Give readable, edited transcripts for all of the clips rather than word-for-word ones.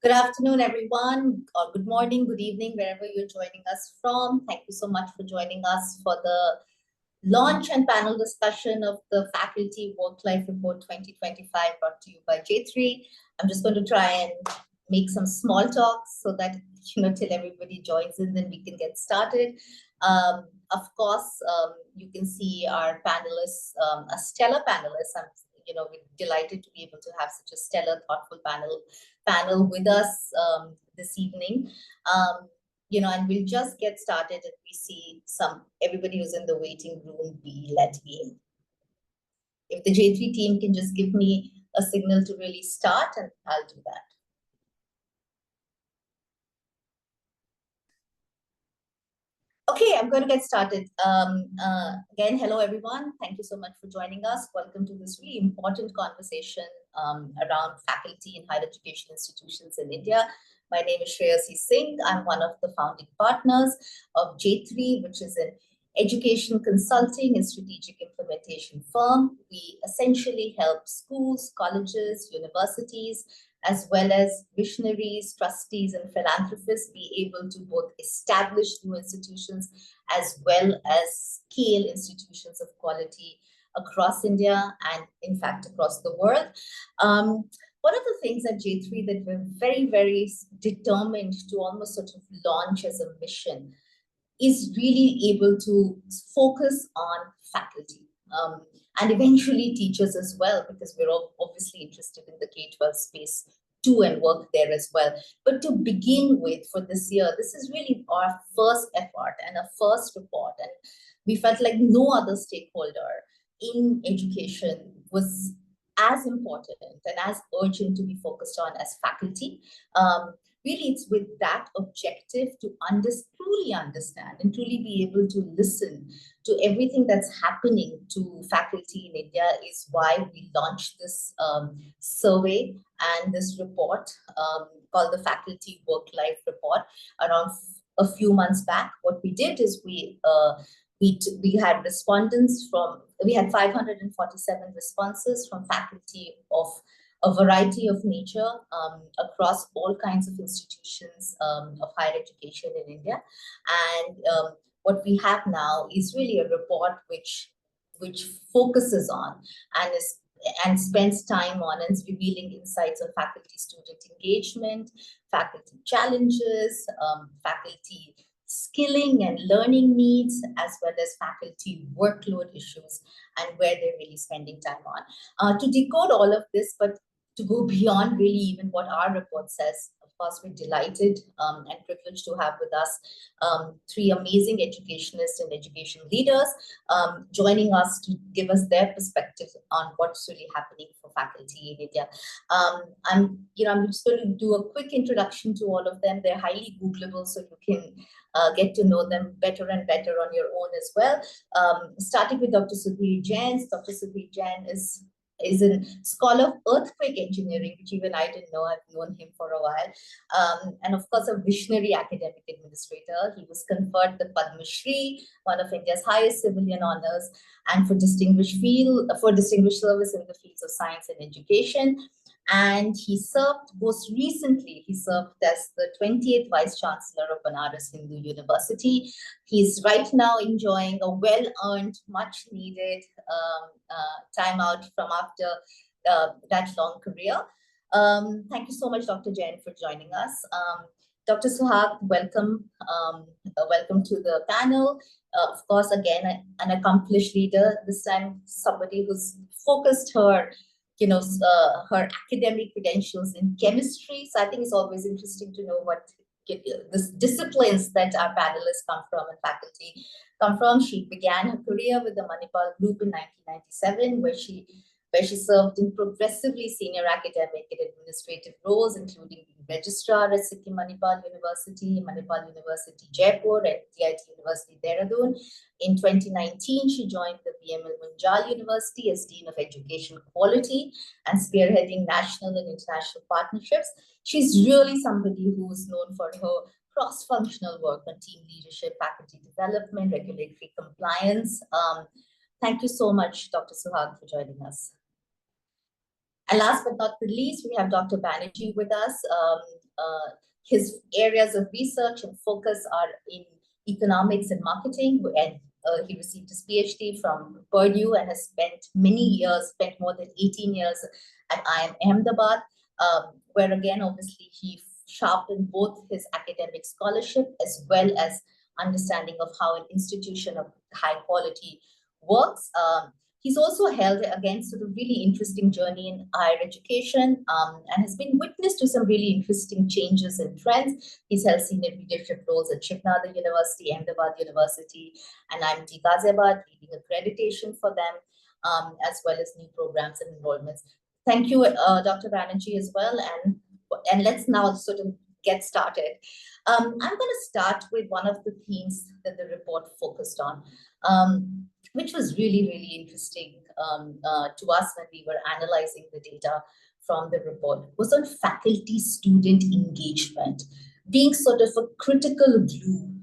Good afternoon, everyone, or good morning, good evening, wherever you're joining us from. Thank you so much for joining us for the launch and panel discussion of the Faculty Worklife Report 2025 brought to you by Jetri. I'm just going to try and make some small talks so that, till everybody joins in, then we can get started. Of course, you can see our panelists, a stellar panelist. We're delighted to be able to have such a stellar, thoughtful panel with us this evening. And we'll just get started if we see everybody who's in the waiting room be let in. If the J3 team can just give me a signal to really start, and I'll do that. Okay, I'm going to get started. Again, hello, everyone. Thank you so much for joining us. Welcome to this really important conversation around faculty in higher education institutions in India. My name is Shreyasi Singh. I'm one of the founding partners of Jetri, which is an education consulting and strategic implementation firm. We essentially help schools, colleges, universities, as well as visionaries, trustees, and philanthropists be able to both establish new institutions as well as scale institutions of quality across India and, in fact, across the world. One of the things at J3 that we're very, very determined to almost sort of launch as a mission is really able to focus on faculty and eventually teachers as well, because we're all obviously interested in the K-12 space too and work there as well. But to begin with, for this year, this is really our first effort and a first report. And we felt like no other stakeholder in education was as important and as urgent to be focused on as faculty. Really, it's with that objective to truly understand and truly be able to listen to everything that's happening to faculty in India is why we launched this survey and this report called the Faculty Work-Life Report around a few months back. What we did is we had respondents we had 547 responses from faculty of a variety of nature across all kinds of institutions of higher education in India. And what we have now is really a report which focuses on and spends time on and is revealing insights on faculty-student engagement, faculty challenges, faculty skilling and learning needs, as well as faculty workload issues and where they're really spending time on. To decode all of this, but to go beyond really even what our report says, of course, we're delighted and privileged to have with us three amazing educationists and education leaders joining us to give us their perspective on what's really happening for faculty in India. I'm just going to do a quick introduction to all of them. They're highly Googleable, so you can get to know them better and better on your own as well. Starting with Dr. Sudhir Jain. Dr. Sudhir Jain is a scholar of earthquake engineering, which even I didn't know. I've known him for a while. And of course, a visionary academic administrator. He was conferred the Padma Shri, one of India's highest civilian honors, and for distinguished service in the fields of science and education. And most recently, he served as the 28th Vice Chancellor of Banaras Hindu University. He's right now enjoying a well-earned, much-needed time out from after that long career. Thank you so much, Dr. Jain, for joining us. Dr. Suhag, welcome. Welcome to the panel. Of course, again, an accomplished leader, this time somebody who's focused her academic credentials in chemistry. So I think it's always interesting to know what the disciplines that our panelists come from and faculty come from. She began her career with the Manipal Group in 1997, where she served in progressively senior academic and administrative roles, including being registrar at Sikkim Manipal University, Manipal University Jaipur, and DIT University Dehradun. In 2019, she joined the BML Munjal University as Dean of Education Quality and spearheading national and international partnerships. She's really somebody who is known for her cross-functional work on team leadership, faculty development, regulatory compliance. Thank you so much, Dr. Suhag, for joining us. And last but not the least, we have Dr. Banerjee with us. His areas of research and focus are in economics and marketing, and he received his PhD from Purdue and has spent more than 18 years at IIM Ahmedabad, where again, obviously, he sharpened both his academic scholarship as well as understanding of how an institution of high quality works. He's also held, again, sort of really interesting journey in higher education, and has been witness to some really interesting changes and trends. He's held senior leadership roles at Shivnada University, Ahmedabad University, and IMT Ghaziabad, leading accreditation for them, as well as new programs and enrollments. Thank you, Dr. Banerjee, as well. And let's now sort of get started. I'm going to start with one of the themes that the report focused on, which was really, really interesting to us when we were analyzing the data from the report, was on faculty-student engagement being sort of a critical glue,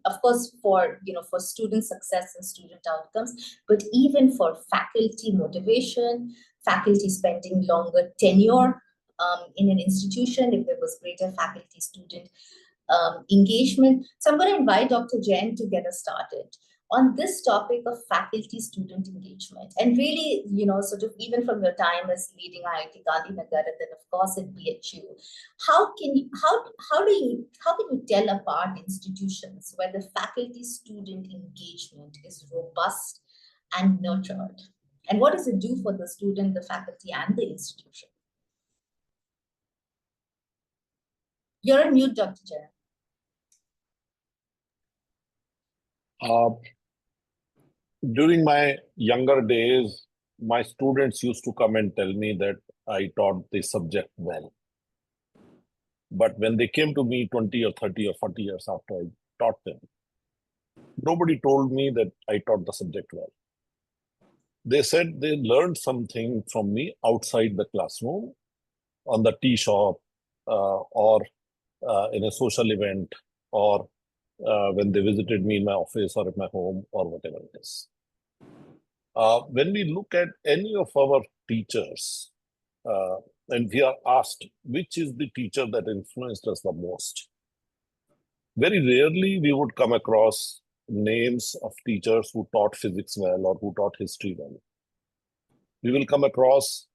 of course, for student success and student outcomes, but even for faculty motivation, faculty spending longer tenure in an institution if there was greater faculty-student engagement. So I'm going to invite Dr. Jain to get us started on this topic of faculty-student engagement. And really, sort of even from your time as leading IIT Gandhinagar and then of course at BHU, how can you tell apart institutions where the faculty-student engagement is robust and nurtured? And what does it do for the student, the faculty, and the institution? You're on mute, Dr. Jain. During my younger days, my students used to come and tell me that I taught the subject well. But when they came to me 20 or 30 or 40 years after I taught them, nobody told me that I taught the subject well. They said they learned something from me outside the classroom, on the tea shop, or in a social event, or when they visited me in my office or at my home or whatever it is. When we look at any of our teachers, and we are asked, which is the teacher that influenced us the most? Very rarely we would come across names of teachers who taught physics well or who taught history well. We will come across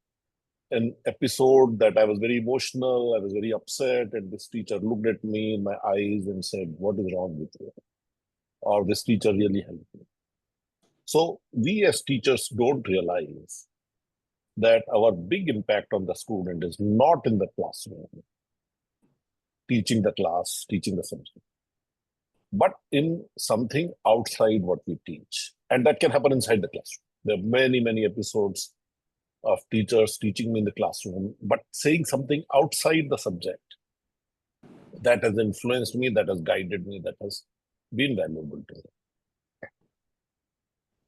an episode that I was very emotional, I was very upset, and this teacher looked at me in my eyes and said, "What is wrong with you?" Or this teacher really helped me. So we as teachers don't realize that our big impact on the student is not in the classroom, teaching the class, teaching the subject, but in something outside what we teach. And that can happen inside the classroom. There are many, many episodes of teachers teaching me in the classroom, but saying something outside the subject that has influenced me, that has guided me, that has been valuable to me.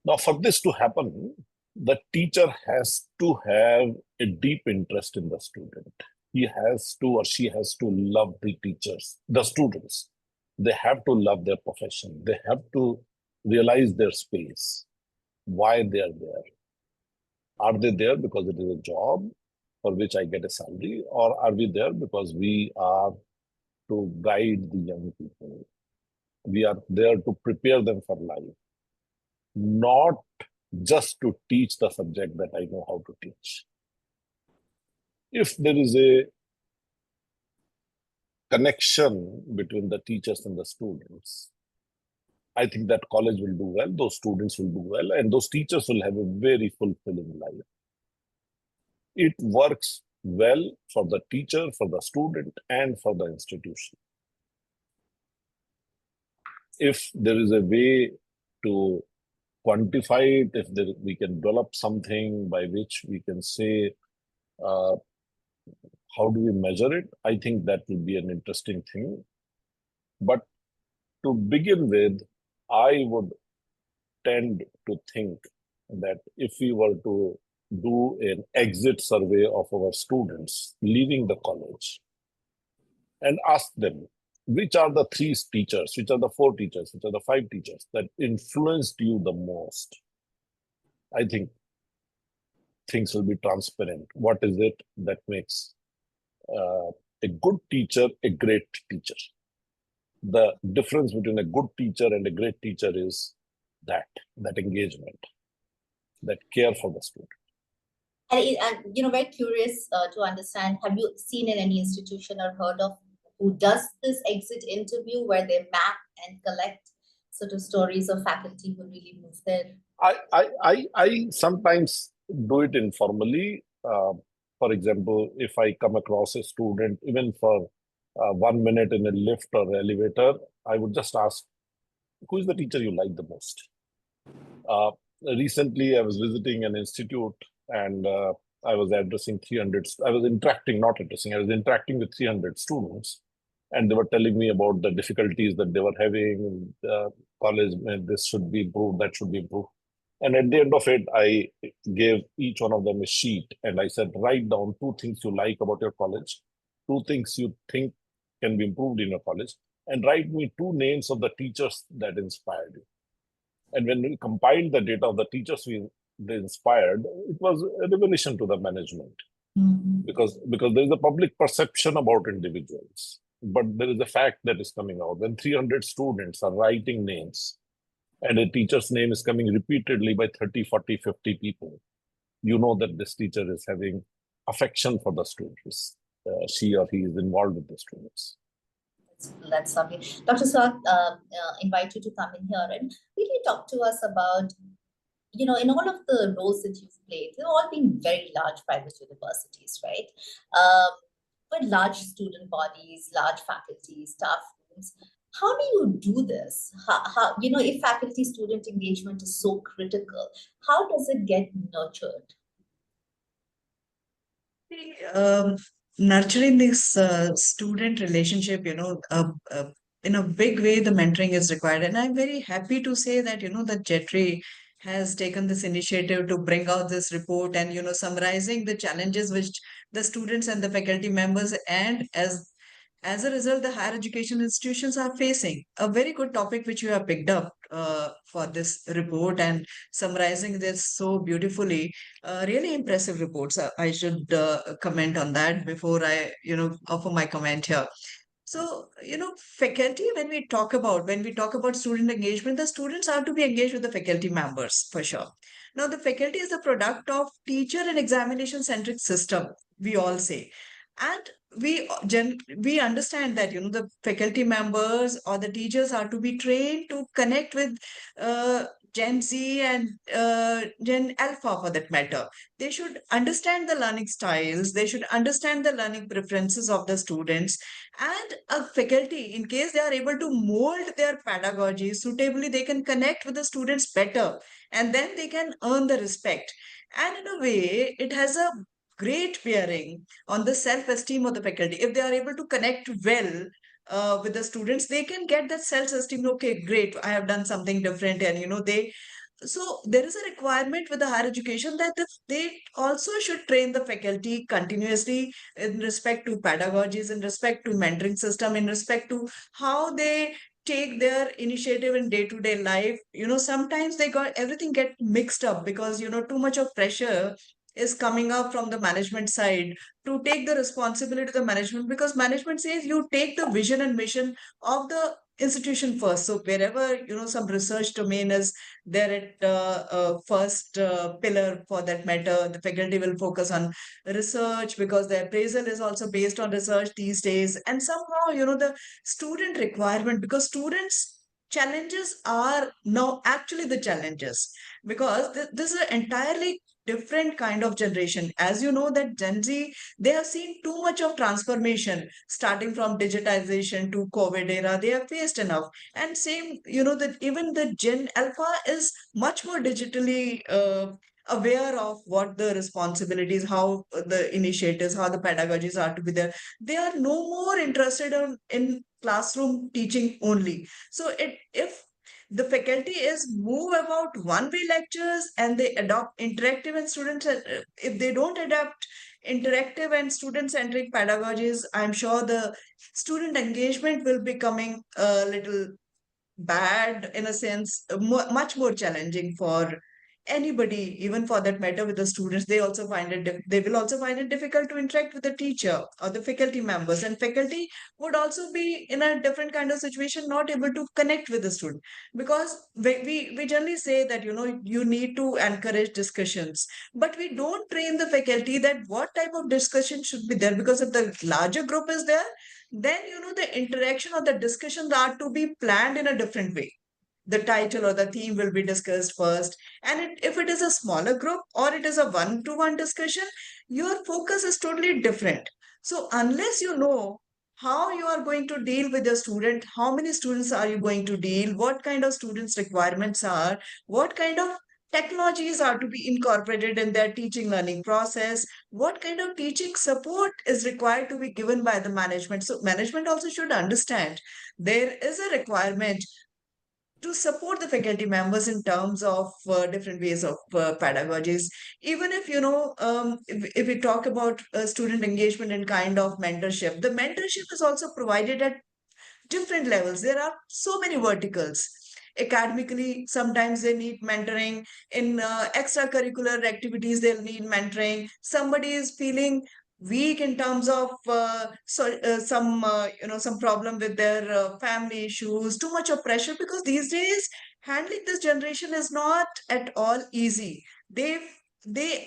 Now, for this to happen, the teacher has to have a deep interest in the student. He has to or she has to love the teachers, the students. They have to love their profession. They have to realize their space, why they are there. Are they there because it is a job for which I get a salary, or are we there because we are to guide the young people? We are there to prepare them for life, not just to teach the subject that I know how to teach. If there is a connection between the teachers and the students, I think that college will do well, those students will do well, and those teachers will have a very fulfilling life. It works well for the teacher, for the student, and for the institution. If there is a way to quantify it, if we can develop something by which we can say, how do we measure it? I think that will be an interesting thing. But to begin with, I would tend to think that if we were to do an exit survey of our students leaving the college and ask them, which are the 3 teachers, which are the 4 teachers, which are the 5 teachers that influenced you the most? I think things will be transparent. What is it that makes a good teacher a great teacher? The difference between a good teacher and a great teacher is that engagement, that care for the student. And very curious to understand, have you seen in any institution or heard of who does this exit interview where they map and collect sort of stories of faculty who really move there? I sometimes do it informally. For example, if I come across a student, even for 1 minute in a lift or elevator, I would just ask, who is the teacher you like the most? Recently, I was visiting an institute and I was addressing 300. I was interacting, not addressing, I was interacting with 300 students. And they were telling me about the difficulties that they were having in college. This should be improved, that should be improved. And at the end of it, I gave each one of them a sheet and I said, write down 2 things you like about your college, 2 things you think can be improved in your college, and write me 2 names of the teachers that inspired you. And when we compiled the data of the teachers they inspired, it was a revelation to the management. Because there is a public perception about individuals, but there is a fact that is coming out. When 300 students are writing names and a teacher's name is coming repeatedly by 30, 40, 50 people, you know that this teacher is having affection for the students. She or he is involved with the students. That's lovely. Dr. Swag, invite you to come in here and really talk to us about, in all of the roles that you've played, they've all been very large private universities, right? With large student bodies, large faculty, staff rooms. How do you do this? How if faculty-student engagement is so critical, how does it get nurtured? Nurturing this student relationship, in a big way, the mentoring is required. And I'm very happy to say that, that Jetri has taken this initiative to bring out this report and, summarizing the challenges which the students and the faculty members and as a result, the higher education institutions are facing. A very good topic which you have picked up for this report and summarizing this so beautifully. Really impressive reports. I should comment on that before I, offer my comment here. So, faculty, when we talk about student engagement, the students are to be engaged with the faculty members for sure. Now, the faculty is the product of teacher and examination centric system, we all say. And we understand that, the faculty members or the teachers are to be trained to connect with Gen Z and Gen Alpha for that matter. They should understand the learning styles, they should understand the learning preferences of the students, and a faculty, in case they are able to mold their pedagogy suitably, they can connect with the students better and then they can earn the respect. And in a way, it has a great bearing on the self-esteem of the faculty. If they are able to connect well with the students, they can get that self-esteem. Okay, great, I have done something different, and so there is a requirement with the higher education that they also should train the faculty continuously in respect to pedagogies, in respect to mentoring system, in respect to how they take their initiative in day-to-day life. Sometimes everything get mixed up because, too much of pressure is coming up from the management side to take the responsibility to the management, because management says you take the vision and mission of the institution first. So wherever, some research domain is there at first pillar for that matter, the faculty will focus on research because the appraisal is also based on research these days. And somehow, the student requirement, because students challenges are now actually the challenges, because this is an entirely different kind of generation. As you know, that Gen Z, they have seen too much of transformation starting from digitization to COVID era. They have faced enough. And same, that even the Gen Alpha is much more digitally aware of what the responsibilities, how the initiatives, how the pedagogies are to be there. They are no more interested in classroom teaching only. So if the faculty is move about one-way lectures and they adopt interactive and students, if they don't adapt interactive and student-centric pedagogies, I'm sure the student engagement will be becoming a little bad, in a sense, much more challenging for anybody, even for that matter with the students, they also find it they will also find it difficult to interact with the teacher or the faculty members, and faculty would also be in a different kind of situation, not able to connect with the student, because we generally say that you need to encourage discussions, but we don't train the faculty that what type of discussion should be there, because if the larger group is there, then the interaction or the discussions are to be planned in a different way. The title or the theme will be discussed first, and if it is a smaller group or it is a one-to-one discussion, your focus is totally different. So unless you know how you are going to deal with the student, how many students are you going to deal, what kind of students requirements are, what kind of technologies are to be incorporated in their teaching learning process, what kind of teaching support is required to be given by the management. So management also should understand there is a requirement to support the faculty members in terms of different ways of pedagogies. Even if if we talk about student engagement and kind of mentorship, the mentorship is also provided at different levels. There are so many verticals. Academically, sometimes they need mentoring. In extracurricular activities, they'll need mentoring. Somebody is feeling weak in terms of some problem with their family issues, too much of pressure, because these days handling this generation is not at all easy. They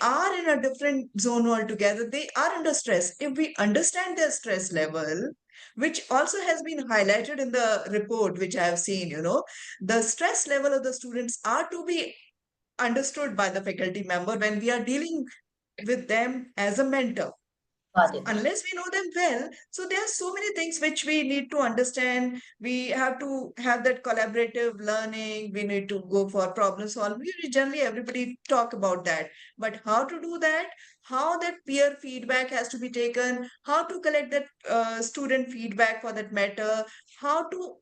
are in a different zone altogether. They are under stress. If we understand their stress level, which also has been highlighted in the report, which I have seen, the stress level of the students are to be understood by the faculty member when we are dealing with them as a mentor. Got it. Unless we know them well, so there are so many things which we need to understand. We have to have that collaborative learning. We need to go for problem solving. Generally, everybody talk about that. But how to do that? How that peer feedback has to be taken? How to collect that student feedback for that matter? How to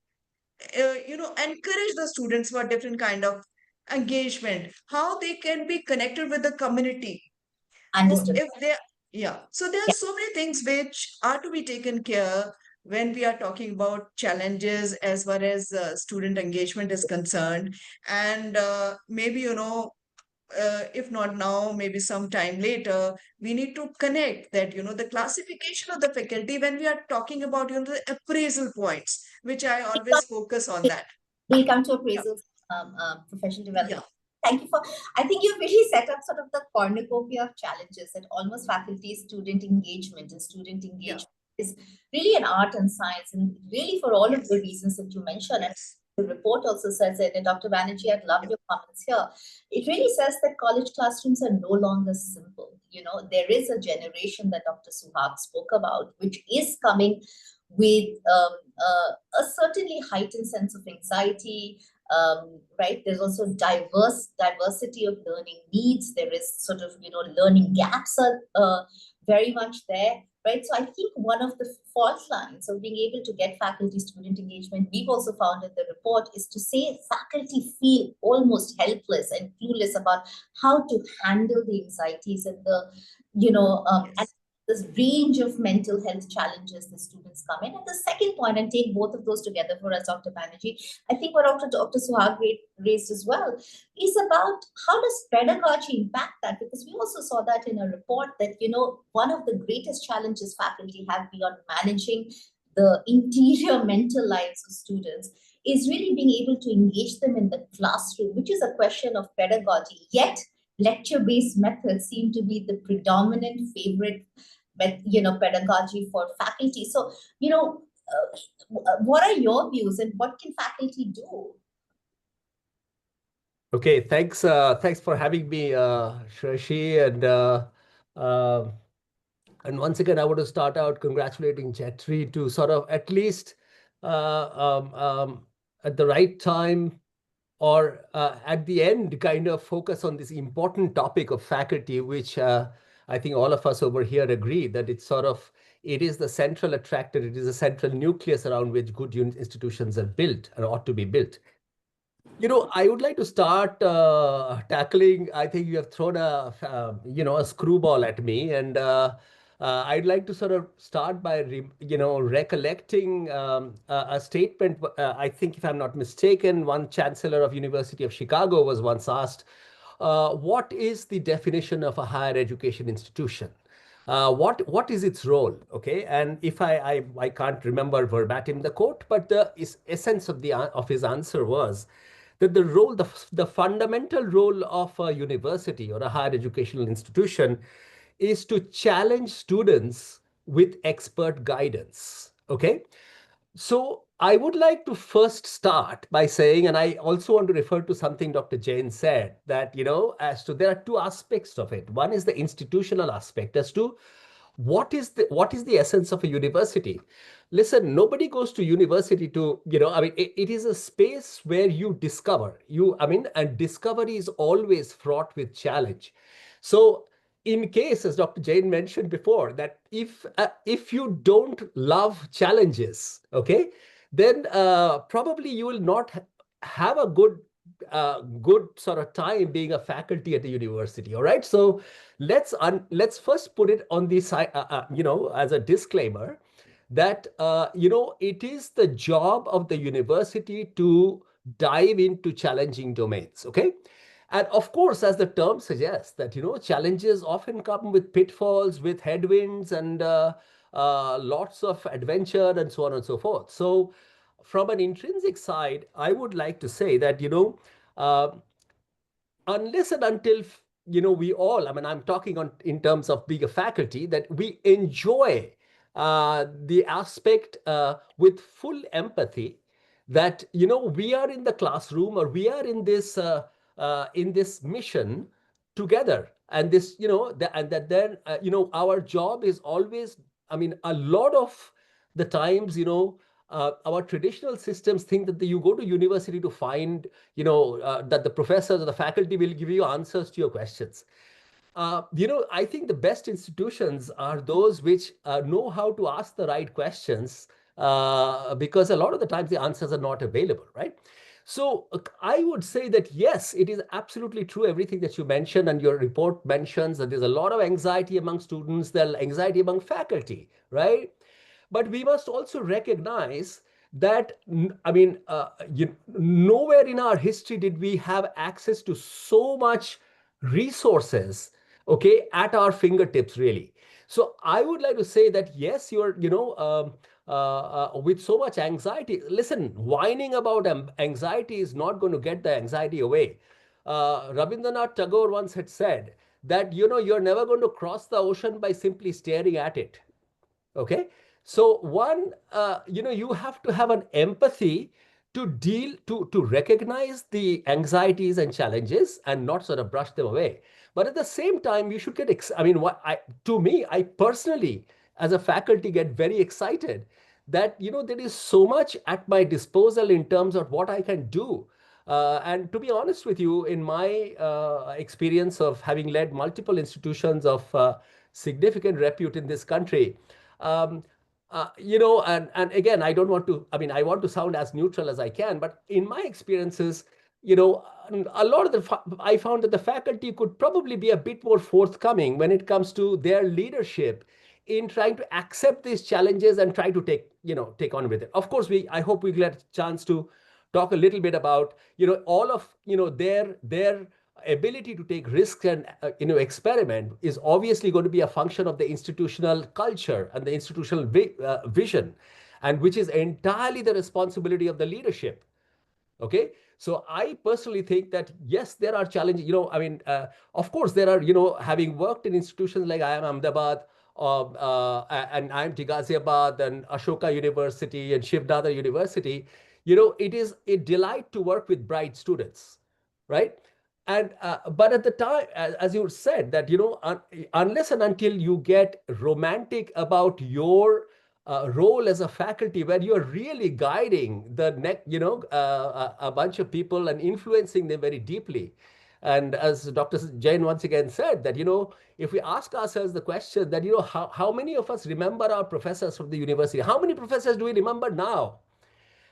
encourage the students for different kind of engagement? How they can be connected with the community? So Understood. if there, yeah, so there are Yeah, so many things which are to be taken care when we are talking about challenges as far as student engagement is concerned. And maybe, if not now, maybe sometime later, we need to connect that, the classification of the faculty when we are talking about, the appraisal points, which I always focus on that. we'll come to Yeah, appraisals, professional yeah, development. Thank you for, I think you've really set up sort of the cornucopia of challenges, and almost faculty student engagement and student yeah, engagement is really an art and science, and really for all of the yes, reasons that you mentioned. And yes, the report also says it, and Dr. Banerjee, I'd love yeah, your comments here. It really says that college classrooms are no longer simple. There is a generation that Dr. Suhag spoke about, which is coming with a certainly heightened sense of anxiety, right? There's also diversity of learning needs. There is sort of, learning gaps are very much there, right? So I think one of the fault lines of being able to get faculty student engagement, we've also found in the report, is to say faculty feel almost helpless and clueless about how to handle the anxieties and the, and yes. this range of mental health challenges the students come in. And the second point, and take both of those together for us, Dr. Banerjee, I think what Dr. Suhag raised as well, is about how does pedagogy impact that? Because we also saw that in a report that, one of the greatest challenges faculty have beyond managing the interior mental lives of students is really being able to engage them in the classroom, which is a question of pedagogy. Yet, lecture-based methods seem to be the predominant favorite pedagogy for faculty. So, what are your views and what can faculty do? Okay, thanks for having me, Shashi, and once again, I want to start out congratulating Jetri to sort of at least at the right time or at the end kind of focus on this important topic of faculty, which I think all of us over here agree that it is the central attractor, it is the central nucleus around which good institutions are built and ought to be built. I would like to start tackling. I think you have thrown a screwball at me, and I'd like to sort of start by recollecting a statement. I think, if I'm not mistaken, one chancellor of University of Chicago was once asked, what is the definition of a higher education institution? What is its role? Okay, and if I can't remember verbatim the quote, but the essence of his answer was that the fundamental role of a university or a higher educational institution is to challenge students with expert guidance. Okay, so I would like to first start by saying, and I also want to refer to something Dr. Jain said, that, as to there are two aspects of it. One is the institutional aspect as to what is the essence of a university. Listen, nobody goes to university to, I mean, it is a space where you discover, and discovery is always fraught with challenge. So in case, as Dr. Jain mentioned before, that if you don't love challenges, okay, then probably you will not have a good sort of time being a faculty at a university. All right, so let's first put it on the side, as a disclaimer, that it is the job of the university to dive into challenging domains. Okay. And of course, as the term suggests, that challenges often come with pitfalls, with headwinds, and lots of adventure, and so on and so forth. So, from an intrinsic side, I would like to say that uh, unless and until we all, I mean, I'm talking in terms of being a faculty, that we enjoy the aspect with full empathy, that we are in the classroom, or we are in this mission together, and this and that then our job is always, I mean, a lot of the times, our traditional systems think that you go to university to find that the professors or the faculty will give you answers to your questions. I think the best institutions are those which know how to ask the right questions, because a lot of the times the answers are not available, right? So I would say that yes, it is absolutely true, everything that you mentioned, and your report mentions that there's a lot of anxiety among students, there's anxiety among faculty, right? But we must also recognize that, I mean, nowhere in our history did we have access to so much resources, okay, at our fingertips, really. So I would like to say that yes, you're, with so much anxiety, listen, whining about anxiety is not going to get the anxiety away. Rabindranath Tagore once had said that, you're never going to cross the ocean by simply staring at it. Okay, so one, you have to have an empathy to recognize the anxieties and challenges and not sort of brush them away. But at the same time, you should get, I mean, to me, I personally, as a faculty, get very excited that, there is so much at my disposal in terms of what I can do. And to be honest with you, in my experience of having led multiple institutions of significant repute in this country, um, and again, I don't want to, I mean, I want to sound as neutral as I can, but in my experiences, a lot of I found that the faculty could probably be a bit more forthcoming when it comes to their leadership in trying to accept these challenges and try to take on with it. Of course, I hope we get a chance to talk a little bit about, all of, their ability to take risks and experiment is obviously going to be a function of the institutional culture and the institutional vision, and which is entirely the responsibility of the leadership. Okay, so I personally think that yes, there are challenges. I mean, of course, there are, having worked in institutions like IIM Ahmedabad, and IIM Ghaziabad, and Ashoka University, and Shiv Nadar University, it is a delight to work with bright students, right? And but at the time, as you said, that unless and until you get romantic about your role as a faculty, where you're really guiding a bunch of people and influencing them very deeply. And as Dr. Jain once again said, that if we ask ourselves the question that how many of us remember our professors from the university, how many professors do we remember now?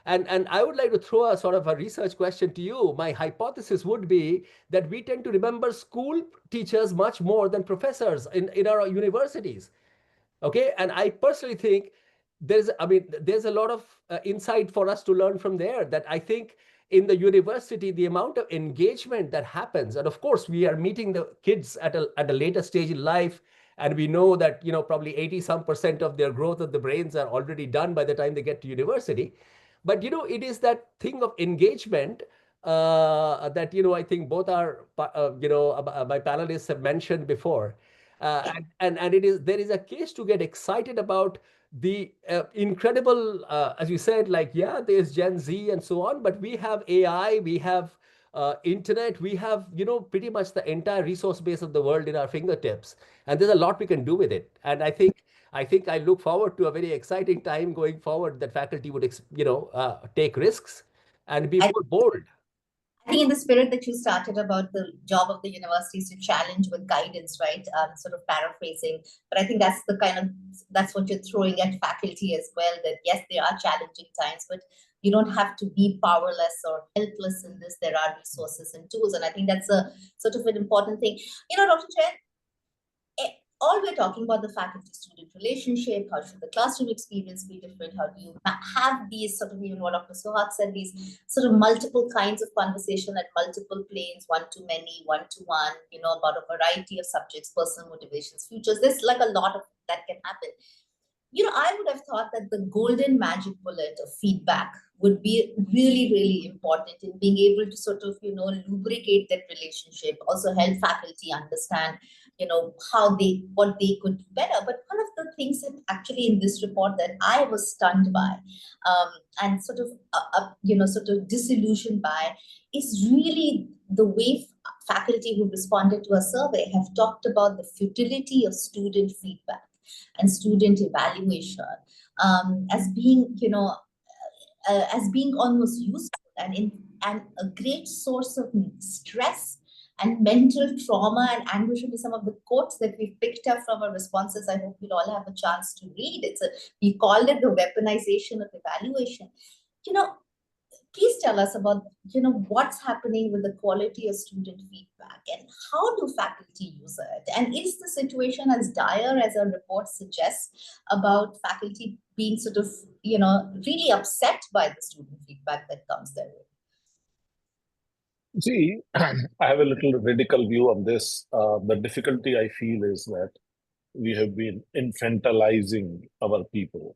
And I would like to throw a sort of a research question to you. My hypothesis would be that we tend to remember school teachers much more than professors in our universities. Okay, and I personally think there's a lot of insight for us to learn from there, that I think in the university, the amount of engagement that happens, and of course, we are meeting the kids at a later stage in life, and we know that, probably 80% of their growth of the brains are already done by the time they get to university. But, it is that thing of engagement that, I think both our, my panelists have mentioned before. And there is a case to get excited about the incredible, as you said, like, yeah, there's Gen Z and so on, but we have AI, we have internet, we have, pretty much the entire resource base of the world in our fingertips. And there's a lot we can do with it. And I think I look forward to a very exciting time going forward that faculty would, take risks and be more bold. I think in the spirit that you started about the job of the universities to challenge with guidance, right? Sort of paraphrasing, but I think that's what you're throwing at faculty as well, that yes, there are challenging times, but you don't have to be powerless or helpless in this. There are resources and tools. And I think that's a sort of an important thing. Dr. Chen, all we're talking about the faculty-student relationship, how should the classroom experience be different? How do you have these sort of, even what Dr. Suhat said, these sort of multiple kinds of conversation at multiple planes, one-to-many, one-to-one, about a variety of subjects, personal motivations, futures. There's like a lot of that can happen. I would have thought that the golden magic bullet of feedback would be really, really important in being able to sort of, lubricate that relationship, also help faculty understand, what they could do better. But one of the things that actually in this report that I was stunned by and sort of disillusioned by is really the way faculty who responded to a survey have talked about the futility of student feedback and student evaluation as being, as being almost useful and a great source of stress and mental trauma and anguish. Will be some of the quotes that we've picked up from our responses. I hope we'll all have a chance to read. We called it the weaponization of evaluation. Please tell us about, what's happening with the quality of student feedback and how do faculty use it? And is the situation as dire as our report suggests about faculty being sort of, really upset by the student feedback that comes their way? See, I have a little radical view on this. The difficulty I feel is that we have been infantilizing our people.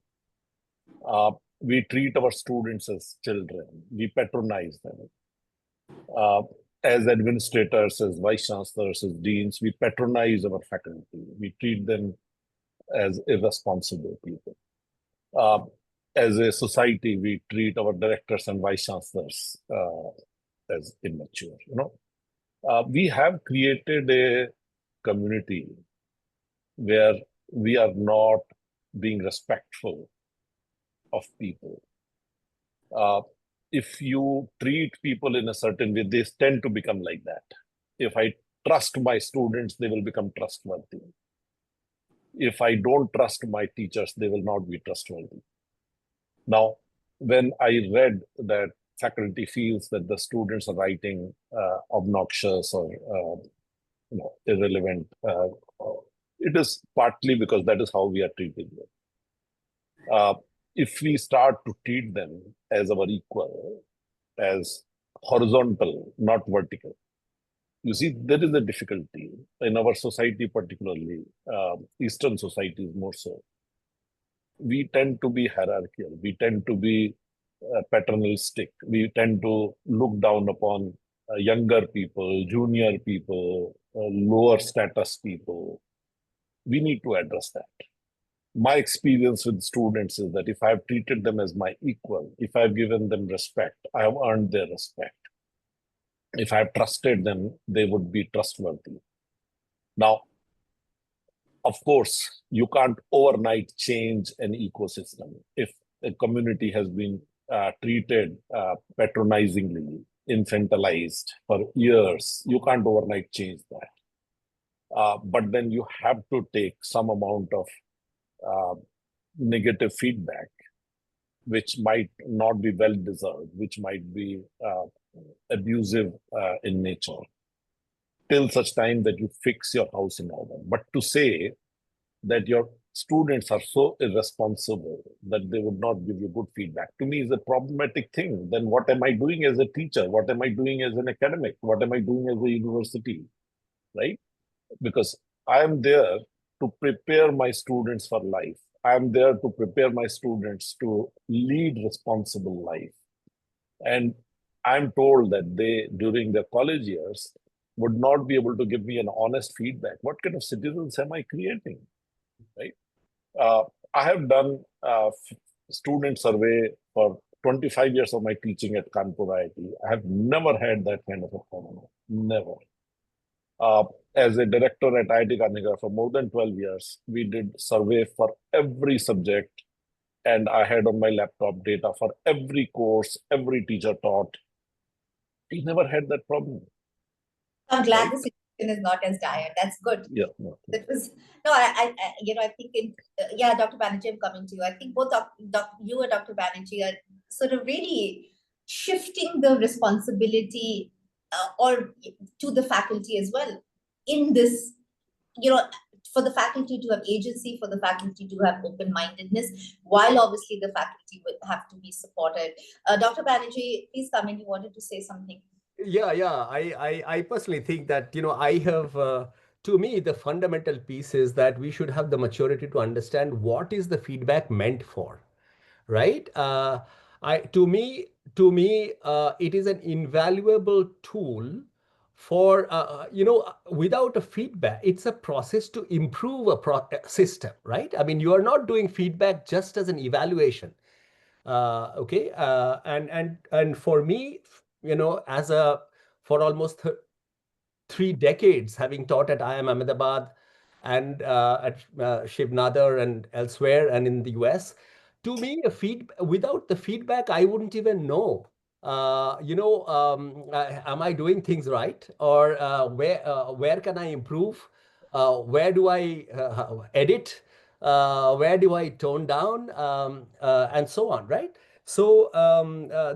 We treat our students as children. We patronize them. As administrators, as vice chancellors, as deans, we patronize our faculty. We treat them as irresponsible people. As a society, we treat our directors and vice chancellors as immature. We have created a community where we are not being respectful of people. If you treat people in a certain way, they tend to become like that. If I trust my students, they will become trustworthy. If I don't trust my teachers, they will not be trustworthy. Now, when I read that faculty feels that the students are writing obnoxious or irrelevant, it is partly because that is how we are treating them. If we start to treat them as our equal, as horizontal, not vertical, you see, there is a difficulty in our society, particularly Eastern societies more so. We tend to be hierarchical. We tend to be paternalistic. We tend to look down upon younger people, junior people, lower status people. We need to address that. My experience with students is that if I've treated them as my equal, if I've given them respect, I have earned their respect. If I've trusted them, they would be trustworthy. Now, of course, you can't overnight change an ecosystem. If a community has been treated patronizingly, infantilized for years, you can't overnight change that. But then you have to take some amount of negative feedback, which might not be well deserved, which might be abusive in nature, till such time that you fix your house in order. But to say that your students are so irresponsible that they would not give you good feedback, to me is a problematic thing. Then what am I doing as a teacher? What am I doing as an academic? What am I doing as a university? Right? Because I am there to prepare my students for life. I am there to prepare my students to lead responsible life. And I'm told that they, during their college years, would not be able to give me an honest feedback. What kind of citizens am I creating? Right? I have done student survey for 25 years of my teaching at Kanpur IIT. I have never had that kind of a problem. Never. As a director at IIT Gandhinagar for more than 12 years, we did survey for every subject, and I had on my laptop data for every course, every teacher taught. We never had that problem. I'm glad the situation is not as dire. That's good. Yeah. No. That was no. I think Dr. Banerjee, I'm coming to you. I think both you and Dr. Banerjee are sort of really shifting the responsibility or to the faculty as well in this, for the faculty to have agency, for the faculty to have open-mindedness, while obviously the faculty will have to be supported. Dr. Banerjee, please come in. You wanted to say something. Yeah. I personally think that, I have, to me, the fundamental piece is that we should have the maturity to understand what is the feedback meant for, right? To me, it is an invaluable tool for, without a feedback, it's a process to improve a system, right? I mean, you are not doing feedback just as an evaluation. Okay. And for me, for almost 3 decades, having taught at IIM Ahmedabad and at Shiv Nadar and elsewhere and in the US, to me, without the feedback, I wouldn't even know, am I doing things right? Or where can I improve? Where do I edit? Where do I tone down? And so on, right? So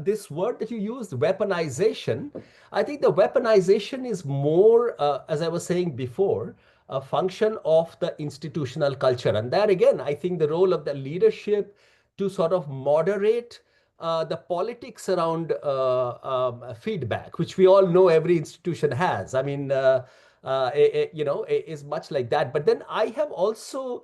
this word that you used, weaponization, I think the weaponization is more, as I was saying before, a function of the institutional culture. And there again, I think the role of the leadership to sort of moderate the politics around feedback, which we all know every institution has. I mean, is much like that. But then I have also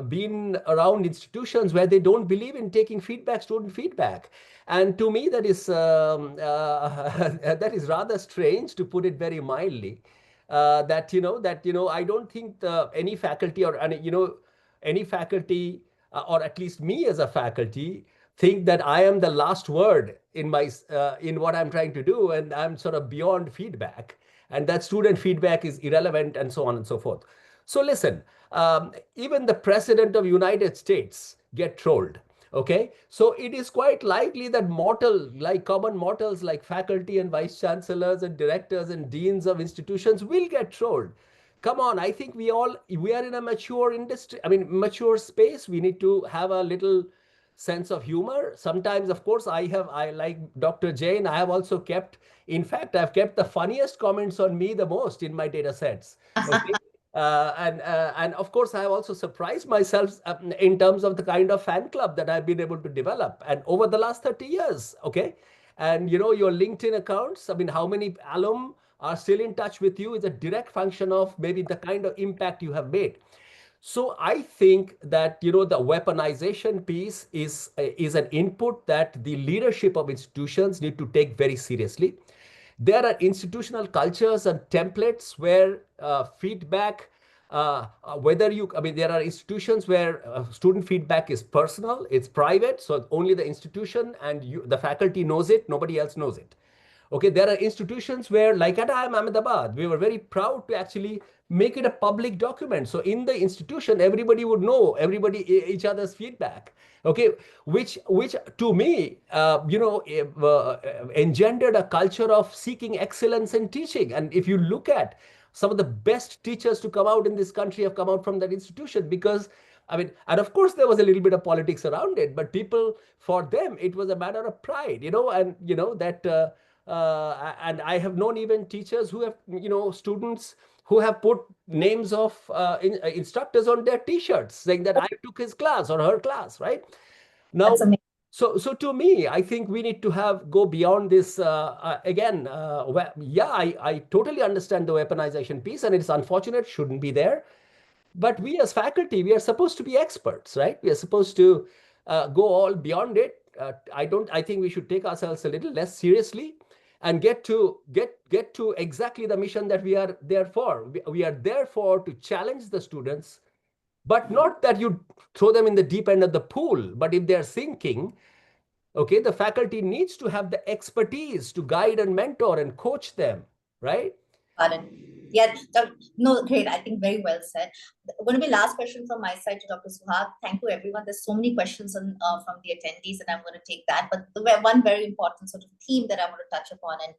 been around institutions where they don't believe in taking feedback, student feedback. And to me, that is that is rather strange, to put it very mildly. I don't think any faculty or any faculty, or at least me as a faculty, think that I am the last word in what I'm trying to do, and I'm sort of beyond feedback, and that student feedback is irrelevant, and so on and so forth. So listen, even the president of United States get trolled. Okay, so it is quite likely that common mortals like faculty and vice chancellors and directors and deans of institutions will get trolled. Come on, I think we are in a mature industry. I mean, mature space. We need to have a little sense of humor. Sometimes, of course, I like Dr. Jain. I have also kept, in fact, I've kept the funniest comments on me the most in my data sets. Okay. And of course, I have also surprised myself in terms of the kind of fan club that I've been able to develop, and over the last 30 years. Okay. And your LinkedIn accounts, I mean, how many alum are still in touch with you is a direct function of maybe the kind of impact you have made. So I think that, the weaponization piece is an input that the leadership of institutions need to take very seriously. There are institutional cultures and templates where feedback, there are institutions where student feedback is personal, it's private, so only the institution and the faculty knows it, nobody else knows it. Okay, there are institutions where, like at IIM Ahmedabad, we were very proud to actually make it a public document. So in the institution, everybody would know each other's feedback. Okay, which to me, engendered a culture of seeking excellence in teaching. And if you look at some of the best teachers to come out in this country have come out from that institution, because I mean, and of course there was a little bit of politics around it, but people, for them, it was a matter of pride, and I have known even teachers who have, students who have put names of instructors on their t-shirts saying that I took his class or her class, right? Now, so to me, I think we need to go beyond this. Again, yeah, I totally understand the weaponization piece, and it's unfortunate, shouldn't be there. But we as faculty, we are supposed to be experts, right? We are supposed to go all beyond it. I think we should take ourselves a little less seriously and get to exactly the mission that we are there for. We are there for to challenge the students, but not that you throw them in the deep end of the pool. But if they're sinking, okay, the faculty needs to have the expertise to guide and mentor and coach them, right? Got it. Yeah, no, great. I think very well said. Going to be last question from my side to Dr. Suhag. Thank you, everyone. There's so many questions from the attendees, and I'm going to take that. But the one very important sort of theme that I want to touch upon, and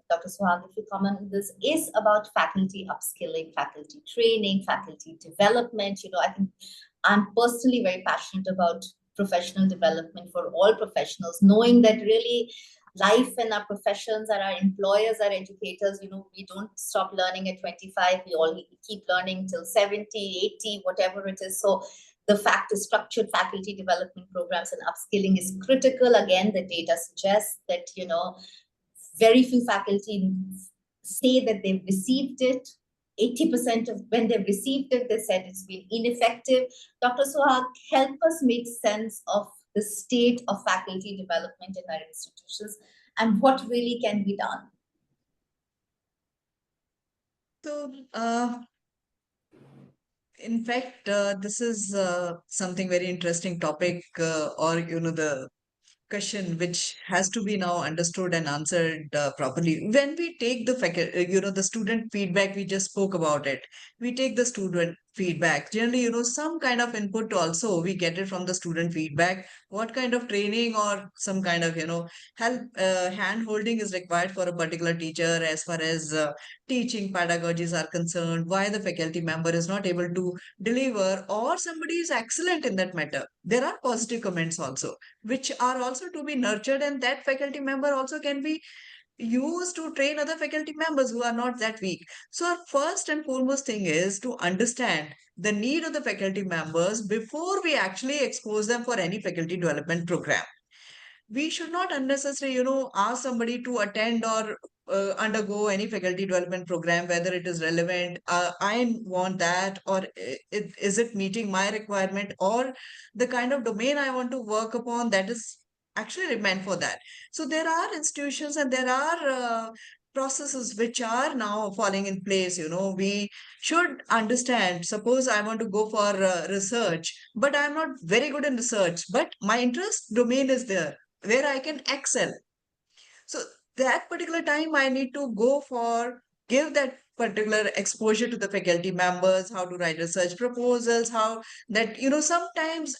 Dr. Suhag, if you comment on this, is about faculty upskilling, faculty training, faculty development. I think I'm personally very passionate about professional development for all professionals, knowing that really life in our professions and our employers, our educators, we don't stop learning at 25. We keep learning till 70, 80, whatever it is. So the fact is structured faculty development programs and upskilling is critical. Again, the data suggests that, very few faculty say that they've received it. 80% of when they've received it, they said it's been ineffective. Dr. Suhag, help us make sense of the state of faculty development in our institutions and what really can be done. So, in fact, this is something very interesting topic, or the question which has to be now understood and answered properly. When we take the student feedback, we just spoke about it. We take the student feedback. Generally, some kind of input also we get it from the student feedback. What kind of training or some kind of, help, hand holding is required for a particular teacher as far as teaching pedagogies are concerned, why the faculty member is not able to deliver, or somebody is excellent in that matter. There are positive comments also, which are also to be nurtured, and that faculty member also can be used to train other faculty members who are not that weak. So our first and foremost thing is to understand the need of the faculty members before we actually expose them for any faculty development program. We should not unnecessarily, ask somebody to attend or undergo any faculty development program, whether it is relevant. I want that, or is it meeting my requirement, or the kind of domain I want to work upon that is actually meant for that. So there are institutions and there are processes which are now falling in place. We should understand. Suppose I want to go for research, but I'm not very good in research, but my interest domain is there where I can excel. So that particular time I need to give that particular exposure to the faculty members, how to write research proposals, how that, sometimes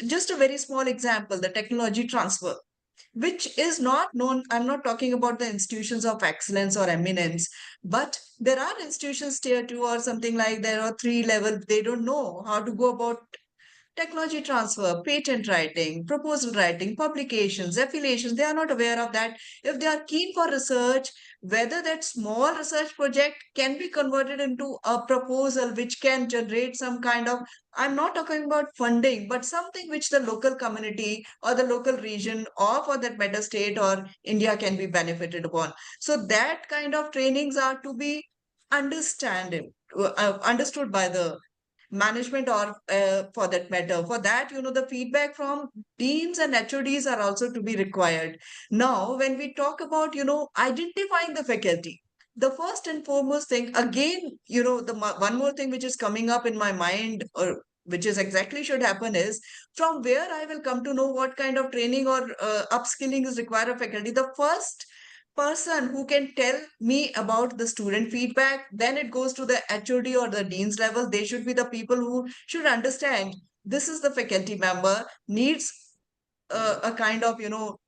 just a very small example, the technology transfer, which is not known. I'm not talking about the institutions of excellence or eminence, but there are institutions tier 2 or something like there are 3 level. They don't know how to go about technology transfer, patent writing, proposal writing, publications, affiliations. They are not aware of that. If they are keen for research, whether that small research project can be converted into a proposal which can generate some kind of, I'm not talking about funding, but something which the local community or the local region or for that matter state or India can be benefited upon. So that kind of trainings are to be understood by the management or for that matter. For that, the feedback from deans and HODs are also to be required. Now, when we talk about, identifying the faculty, the first and foremost thing, again, one more thing which is coming up in my mind, or which is exactly should happen, is from where I will come to know what kind of training or upskilling is required of faculty. The first person who can tell me about the student feedback, then it goes to the HOD or the dean's level. They should be the people who should understand this is the faculty member needs a kind of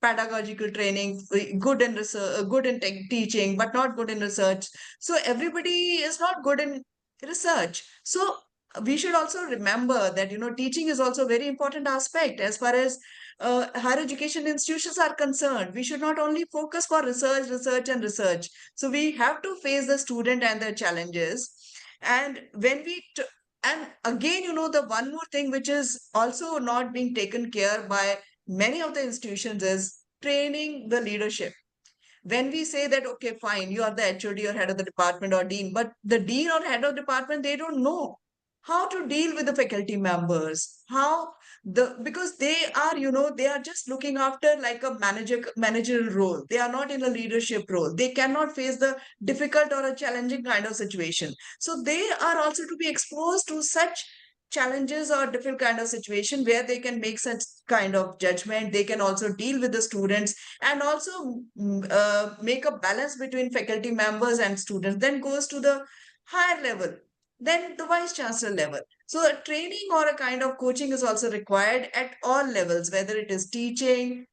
pedagogical training, good in research, good in teaching, but not good in research. So everybody is not good in research. So we should also remember that, teaching is also a very important aspect as far as higher education institutions are concerned. We should not only focus for research, research, and research. So we have to face the student and their challenges. And when we, and again, the one more thing which is also not being taken care by many of the institutions is training the leadership. When we say that, okay, fine, you are the HOD or head of the department or dean, but the dean or head of department, they don't know how to deal with the faculty members, because they are, they are just looking after like a managerial role. They are not in a leadership role. They cannot face the difficult or a challenging kind of situation. So they are also to be exposed to such challenges or different kind of situation where they can make such kind of judgment. They can also deal with the students and also make a balance between faculty members and students. Then goes to the higher level, then the vice chancellor level. So a training or a kind of coaching is also required at all levels, whether it is teaching,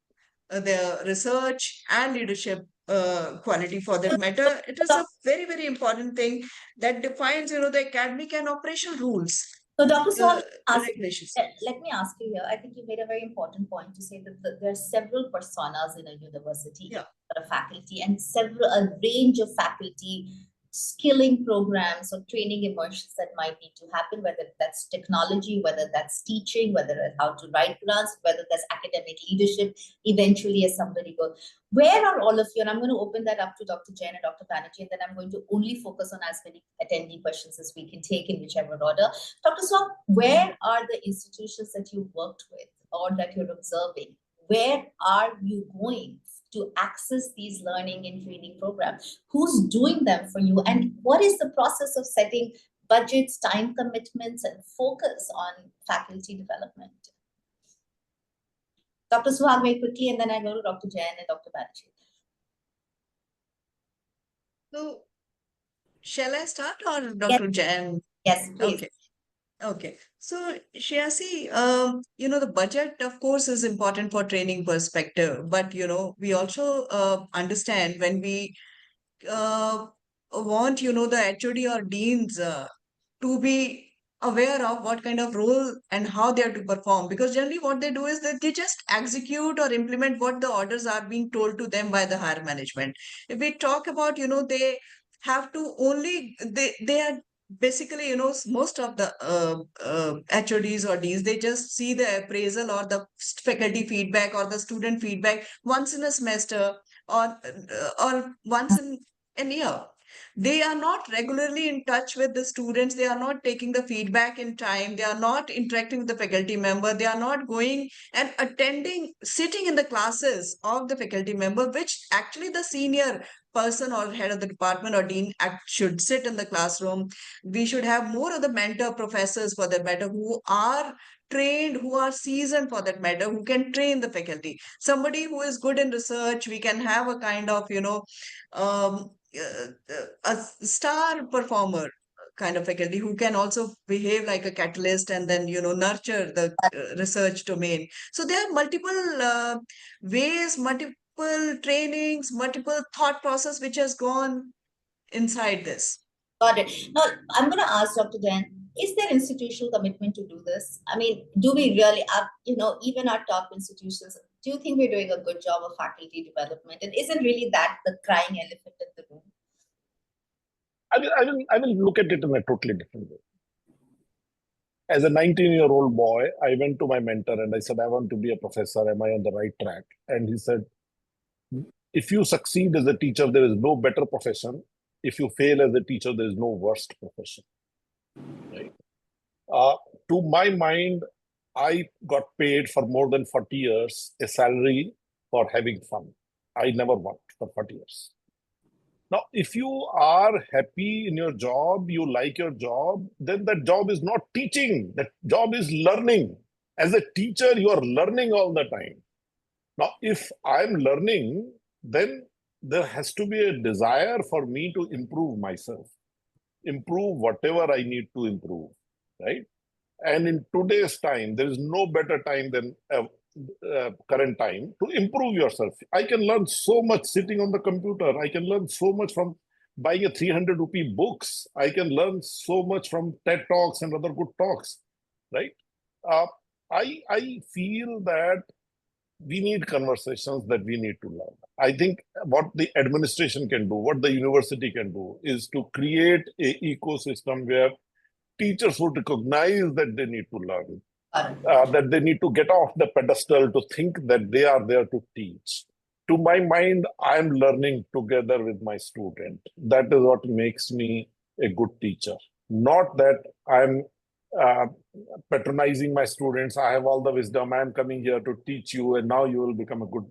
the research and leadership quality for that matter. It is a very, very important thing that defines, the academic and operational rules. So, Dr. Swan, regulations. Let me ask you here. I think you made a very important point to say that there are several personas in a university, Yeah, or a faculty, and a range of faculty skilling programs or training immersions that might need to happen, whether that's technology, whether that's teaching, whether it's how to write grants, whether that's academic leadership, eventually as somebody goes. Where are all of you? And I'm going to open that up to Dr. Jain and Dr. Banerjee, and then I'm going to only focus on as many attendee questions as we can take in whichever order. Dr. Swan, where are the institutions that you've worked with or that you're observing? Where are you going to access these learning and training programs? Who's doing them for you? And what is the process of setting budgets, time commitments, and focus on faculty development? Dr. Suhag, very quickly, and then I go to Dr. Jain and Dr. Banerjee. So, shall I start or Dr. Jain? Yes, please. Okay. Okay. So, Shreyashi, the budget, of course, is important for training perspective, but, we also understand when we want, the HOD or deans to be aware of what kind of role and how they are to perform, because generally what they do is that they just execute or implement what the orders are being told to them by the higher management. If we talk about, they have to only, they are basically, most of the HODs or Ds, they just see the appraisal or the faculty feedback or the student feedback once in a semester or once in a year. They are not regularly in touch with the students. They are not taking the feedback in time. They are not interacting with the faculty member. They are not going and attending, sitting in the classes of the faculty member, which actually the senior person or head of the department or dean should sit in the classroom. We should have more of the mentor professors for that matter, who are trained, who are seasoned for that matter, who can train the faculty. Somebody who is good in research, we can have a kind of, a star performer kind of faculty who can also behave like a catalyst and then, nurture the research domain. So there are multiple ways, multiple trainings, multiple thought process which has gone inside this. Got it. Now, I'm going to ask Dr. Jain, is there institutional commitment to do this? I mean, do we really, even our top institutions, do you think we're doing a good job of faculty development? And isn't really that the crying elephant in the room? I will look at it in a totally different way. As a 19-year-old boy, I went to my mentor and I said, I want to be a professor. Am I on the right track? And he said, if you succeed as a teacher, there is no better profession. If you fail as a teacher, there is no worst profession. Right? To my mind, I got paid for more than 40 years a salary for having fun. I never worked for 40 years. Now, if you are happy in your job, you like your job, then that job is not teaching. That job is learning. As a teacher, you are learning all the time. Now, if I'm learning, then there has to be a desire for me to improve myself, improve whatever I need to improve, right? And in today's time, there is no better time than current time to improve yourself. I can learn so much sitting on the computer. I can learn so much from buying a 300 rupee books. I can learn so much from TED Talks and other good talks, right? I feel that we need conversations that we need to learn. I think what the administration can do, what the university can do, is to create an ecosystem where teachers would recognize that they need to learn, that they need to get off the pedestal to think that they are there to teach. To my mind, I'm learning together with my student. That is what makes me a good teacher. Not that I'm patronizing my students. I have all the wisdom. I'm coming here to teach you, and now you will become a good,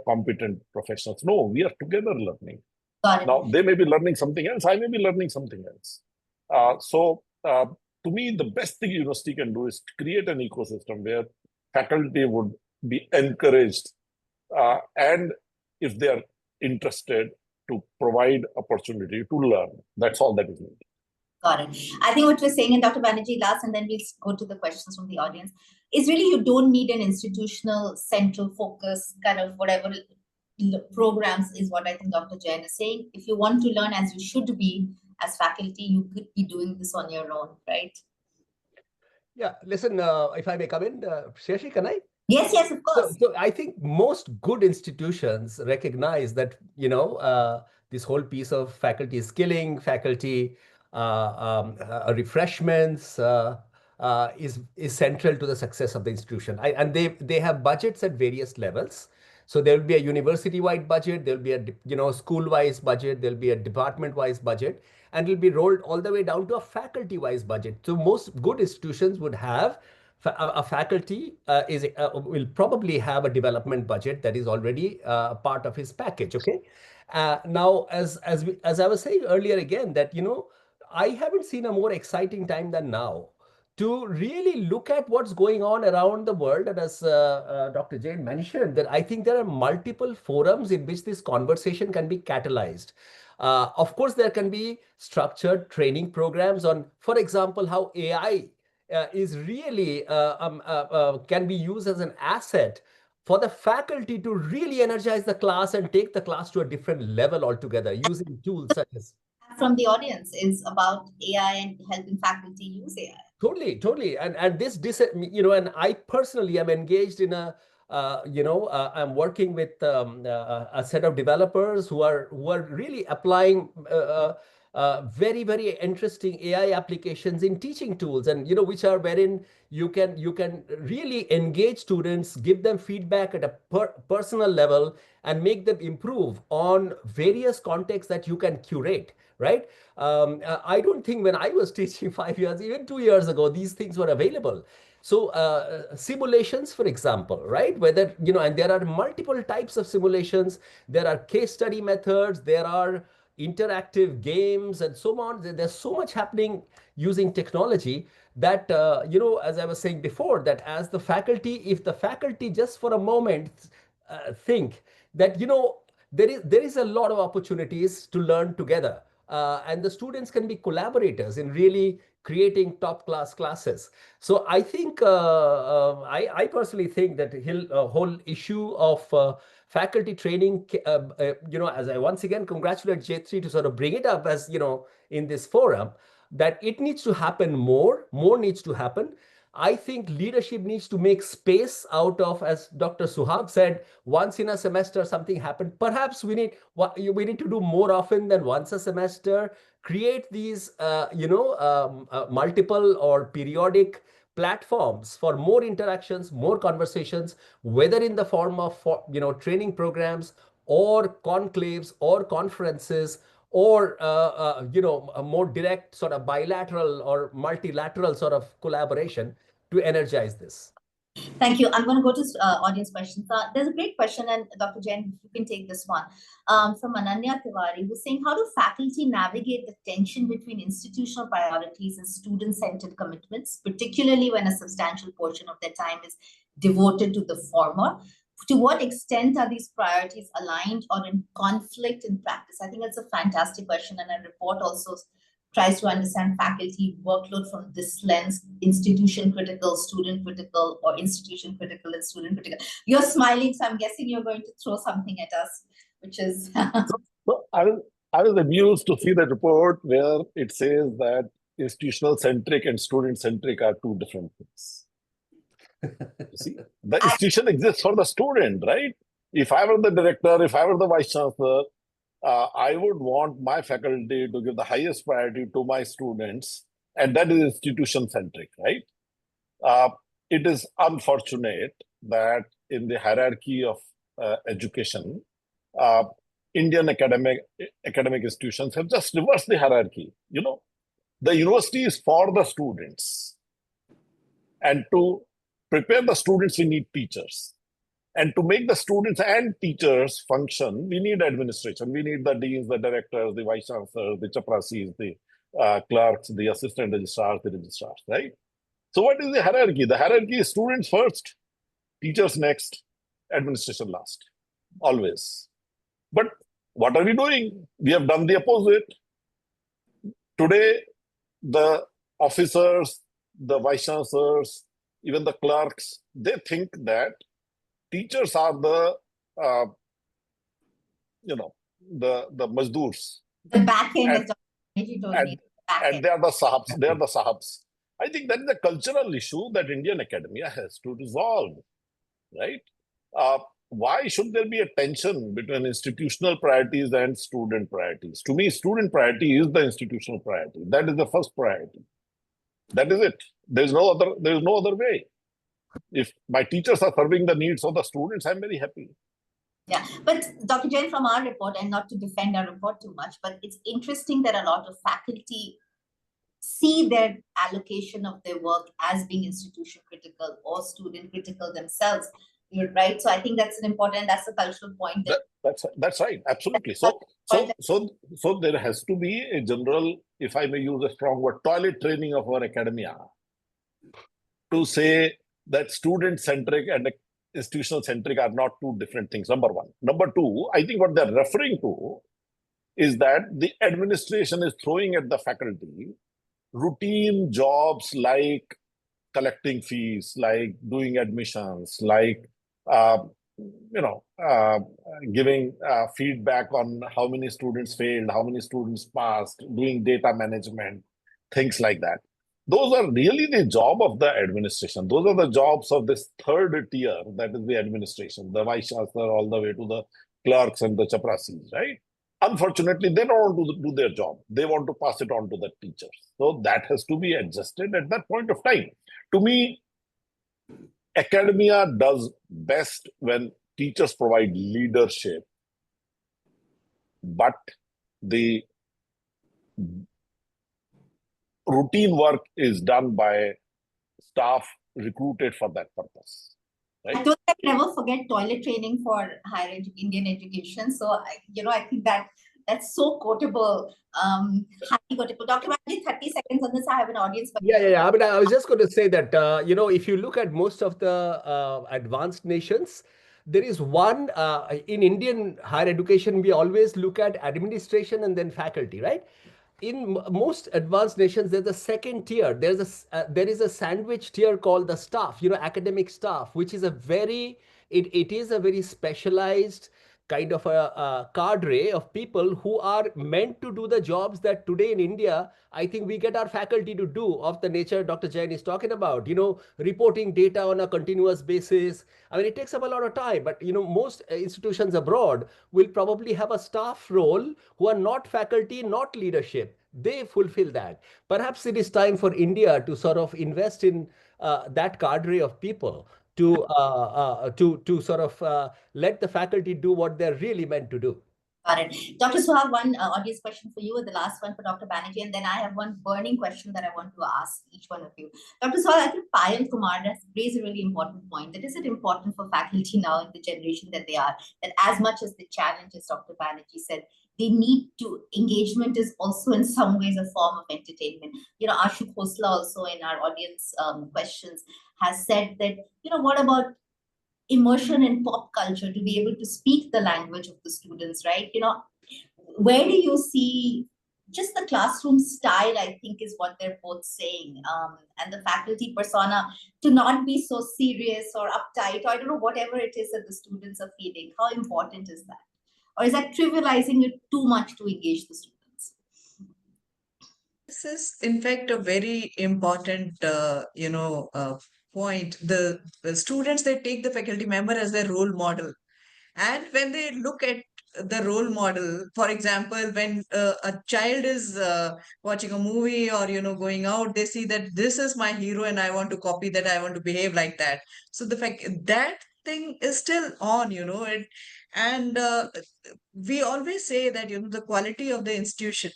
competent professional. No, we are together learning. Now, they may be learning something else. I may be learning something else. To me, the best thing university can do is create an ecosystem where faculty would be encouraged, and if they are interested, to provide opportunity to learn. That's all that is needed. Got it. I think what we're saying, and Dr. Banerjee last, and then we'll go to the questions from the audience, is really you don't need an institutional central focus, kind of whatever programs is what I think Dr. Jain is saying. If you want to learn as you should be as faculty, you could be doing this on your own, right? Yeah, listen, if I may come in, Shashi, can I? Yes, yes, of course. So I think most good institutions recognize that, this whole piece of faculty skilling, faculty refreshments is central to the success of the institution. And they have budgets at various levels. So there will be a university-wide budget, there will be a school-wise budget, there will be a department-wise budget, and it will be rolled all the way down to a faculty-wise budget. So most good institutions would have a faculty will probably have a development budget that is already part of his package. Okay. Now, as I was saying earlier again, that I haven't seen a more exciting time than now to really look at what's going on around the world. And as Dr. Jain mentioned, that I think there are multiple forums in which this conversation can be catalyzed. Of course, there can be structured training programs on, for example, how AI is really can be used as an asset for the faculty to really energize the class and take the class to a different level altogether using tools such as. From the audience is about AI and helping faculty use AI. Totally. And and I personally am engaged in I'm working with a set of developers who are really applying very, very interesting AI applications in teaching tools, and which are wherein you can really engage students, give them feedback at a personal level, and make them improve on various contexts that you can curate. Right? I don't think when I was teaching 5 years, even 2 years ago, these things were available. So simulations, for example, right? Whether, and there are multiple types of simulations. There are case study methods, there are interactive games and so on. There's so much happening using technology that, as I was saying before, that as the faculty, if the faculty just for a moment think that, there is a lot of opportunities to learn together. And the students can be collaborators in really creating top class classes. So I think, I personally think that whole issue of faculty training, as I once again congratulate Jetri to sort of bring it up as, in this forum, that it needs to happen more needs to happen. I think leadership needs to make space out of, as Dr. Suhag said, once in a semester something happened. Perhaps we need to do more often than once a semester. Create these, multiple or periodic platforms for more interactions, more conversations, whether in the form of training programs or conclaves or conferences, or a more direct sort of bilateral or multilateral sort of collaboration to energize this. Thank you. I'm going to go to audience questions. There's a great question, and Dr. Jain, you can take this one. From Ananya Tiwari, who's saying, how do faculty navigate the tension between institutional priorities and student-centered commitments, particularly when a substantial portion of their time is devoted to the former? To what extent are these priorities aligned or in conflict in practice? I think that's a fantastic question, and a report also tries to understand faculty workload from this lens: institution critical, student critical, or institution critical and student critical. You're smiling, so I'm guessing you're going to throw something at us, which is... So I will I was amused to see that report where it says that institutional centric and student centric are two different things. You see, the institution exists for the student, right? If I were the director, if I were the vice chancellor, I would want my faculty to give the highest priority to my students, and that is institution centric, right? It is unfortunate that in the hierarchy of education, Indian academic institutions have just reversed the hierarchy. You know, the university is for the students, and to prepare the students, we need teachers. And to make the students and teachers function, we need administration. We need the deans, the directors, the vice chancellors, the chaprasis, the clerks, the assistant registrars, the registrars, right? So what is the hierarchy? The hierarchy is students first, teachers next, administration last, always. But what are we doing? We have done the opposite. Today, the officers, the vice chancellors, even the clerks, they think that teachers are the, the mazdoors. The back end, as Dr. Banerjee told me, and they are the sahibs. They are the sahibs. I think that is a cultural issue that Indian academia has to resolve, right? Why should there be a tension between institutional priorities and student priorities? To me, student priority is the institutional priority. That is the first priority. That is it. There is no other way. If my teachers are serving the needs of the students, I'm very happy. Yeah, but Dr. Jain, from our report, and not to defend our report too much, but it's interesting that a lot of faculty see their allocation of their work as being institution critical or student critical themselves. You're right. So I think that's that's a cultural point. That's right. Absolutely. So there has to be a general, if I may use a strong word, toilet training of our academia to say that student-centric and institutional-centric are not two different things, number one. Number two, I think what they're referring to is that the administration is throwing at the faculty routine jobs like collecting fees, like doing admissions, like giving feedback on how many students failed, how many students passed, doing data management, things like that. Those are really the job of the administration. Those are the jobs of this third tier, that is the administration, the vice chancellor all the way to the clerks and the chaprasis, right? Unfortunately, they don't want to do their job. They want to pass it on to the teachers. So that has to be adjusted at that point of time. To me, academia does best when teachers provide leadership, but the routine work is done by staff recruited for that purpose. Right? I don't never forget toilet training for higher Indian education. So, I think that's so quotable. Highly quotable. Dr. Banerjee, 30 seconds on this. I have an audience. Yeah. I mean, I was just going to say that, if you look at most of the advanced nations, there is one, in Indian higher education, we always look at administration and then faculty, right? In most advanced nations, there's a second tier. There is a sandwich tier called the staff, academic staff, which is it is a very specialized kind of a cadre of people who are meant to do the jobs that today in India, I think we get our faculty to do, of the nature Dr. Jain is talking about, reporting data on a continuous basis. I mean, it takes up a lot of time, but most institutions abroad will probably have a staff role who are not faculty, not leadership. They fulfill that. Perhaps it is time for India to sort of invest in that cadre of people to sort of let the faculty do what they're really meant to do. Got it. Dr. Suhag, one audience question for you, and the last one for Dr. Banerjee, and then I have one burning question that I want to ask each one of you. Dr. Suhag, I think Payal Kumar has raised a really important point. That is it important for faculty now in the generation that they are, that as much as the challenge, as Dr. Banerjee said, they need to, engagement is also in some ways a form of entertainment. Ashu Khosla also in our audience questions has said that, what about immersion in pop culture to be able to speak the language of the students, right? Where do you see just the classroom style, I think, is what they're both saying, and the faculty persona to not be so serious or uptight, or I don't know, whatever it is that the students are feeling. How important is that? Or is that trivializing it too much to engage the students? This is, in fact, a very important, point. The students, they take the faculty member as their role model. And when they look at the role model, for example, when a child is watching a movie or, going out, they see that this is my hero and I want to copy that, I want to behave like that. So the fact that thing is still on, and we always say that, the quality of the institution,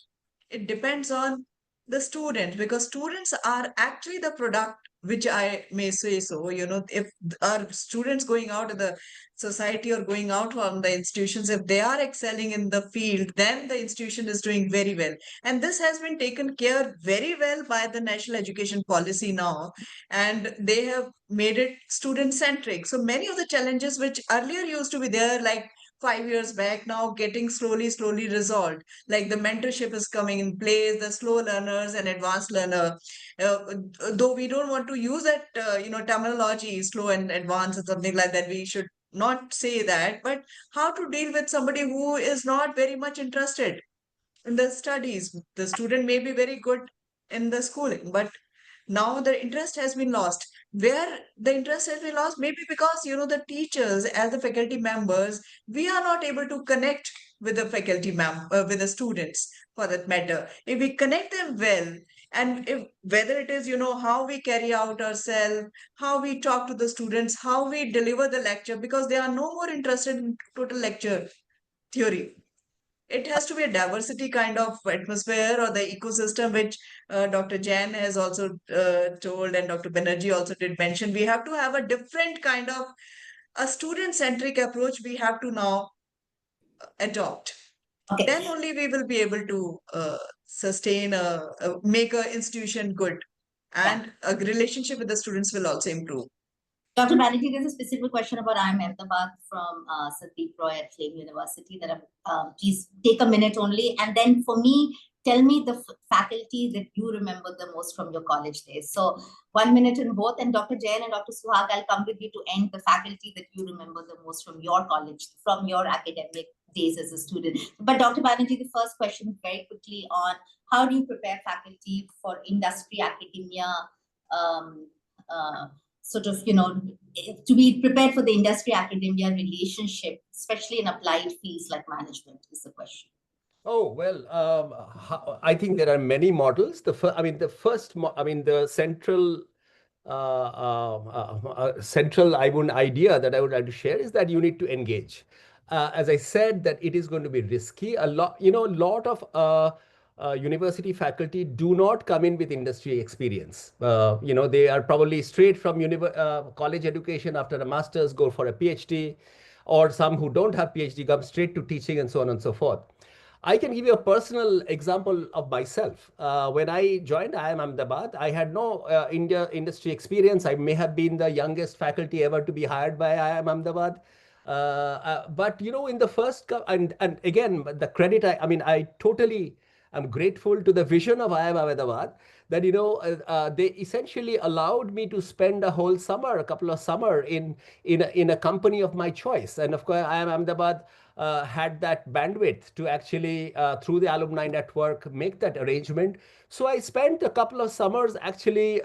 it depends on the student, because students are actually the product, which I may say so. If our students going out in the society or going out from the institutions, if they are excelling in the field, then the institution is doing very well. And this has been taken care very well by the national education policy now, and they have made it student centric. So many of the challenges which earlier used to be there, like 5 years back, now getting slowly resolved. Like the mentorship is coming in place, the slow learners and advanced learner. Though we don't want to use that, terminology, slow and advanced or something like that, we should not say that. But how to deal with somebody who is not very much interested in the studies? The student may be very good in the schooling, but now the interest has been lost. Where the interest has been lost, maybe because, the teachers as the faculty members, we are not able to connect with the with the students, for that matter. If we connect them well, and if whether it is, how we carry out ourselves, how we talk to the students, how we deliver the lecture, because they are no more interested in total lecture theory. It has to be a diversity kind of atmosphere or the ecosystem, which Dr. Jain has also told, and Dr. Banerjee also did mention. We have to have a different kind of a student-centric approach we have to now adopt. Okay. Then only we will be able to sustain, make an institution good, and a relationship with the students will also improve. Dr. Banerjee, there's a specific question about IIM Ahmedabad from Sandeep Roy at Flame University. That please take a minute only, and then for me, tell me the faculty that you remember the most from your college days. So 1 minute in both, and Dr. Jain and Dr. Suhag, I'll come with you to end the faculty that you remember the most from your college, from your academic days as a student. But Dr. Banerjee, the first question very quickly on how do you prepare faculty for industry, academia, sort of, to be prepared for the industry academia relationship, especially in applied fields like management, is the question. Oh, well, I think there are many models. The central idea that I would like to share is that you need to engage. As I said, that it is going to be risky. A lot of university faculty do not come in with industry experience. They are probably straight from college education, after a master's, go for a PhD, or some who don't have PhD come straight to teaching, and so on and so forth. I can give you a personal example of myself. When I joined IIM Ahmedabad, I had no industry experience. I may have been the youngest faculty ever to be hired by IIM Ahmedabad. But in the first, and again, the credit, I totally am grateful to the vision of IIM Ahmedabad, that they essentially allowed me to spend a whole summer, a couple of summer in a company of my choice. And of course, IIM Ahmedabad had that bandwidth to actually, through the alumni network, make that arrangement. So I spent a couple of summers actually.